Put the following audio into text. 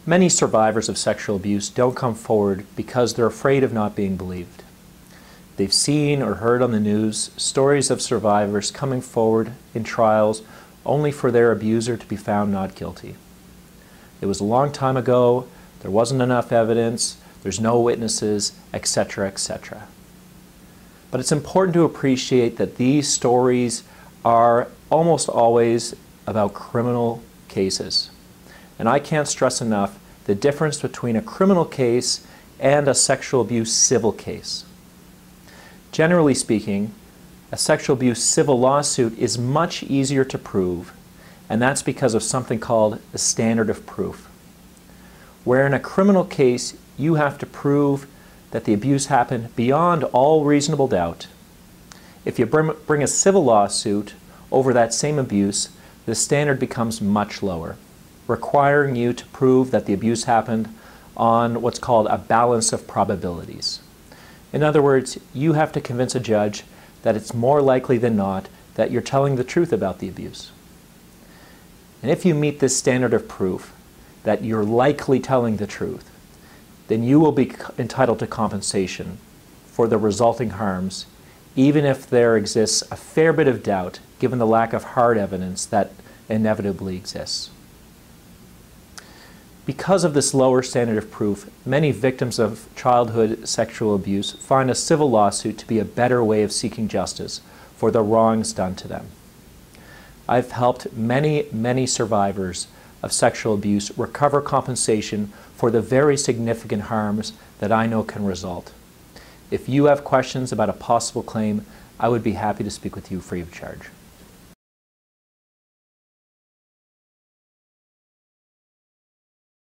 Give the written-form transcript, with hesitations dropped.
Many survivors of sexual abuse don't come forward because they're afraid of not being believed. They've seen or heard on the news stories of survivors coming forward in trials only for their abuser to be found not guilty. It was a long time ago, there wasn't enough evidence, there's no witnesses, etc., etc. But it's important to appreciate that these stories are almost always about criminal cases. And I can't stress enough the difference between a criminal case and a sexual abuse civil case. Generally speaking, a sexual abuse civil lawsuit is much easier to prove, and that's because of something called the standard of proof. Where in a criminal case, you have to prove that the abuse happened beyond all reasonable doubt. If you bring a civil lawsuit over that same abuse, the standard becomes much lower, requiring you to prove that the abuse happened on what's called a balance of probabilities. In other words, you have to convince a judge that it's more likely than not that you're telling the truth about the abuse. And if you meet this standard of proof, that you're likely telling the truth, then you will be entitled to compensation for the resulting harms, even if there exists a fair bit of doubt given the lack of hard evidence that inevitably exists. Because of this lower standard of proof, many victims of childhood sexual abuse find a civil lawsuit to be a better way of seeking justice for the wrongs done to them. I've helped many survivors of sexual abuse recover compensation for the very significant harms that I know can result. If you have questions about a possible claim, I would be happy to speak with you free of charge.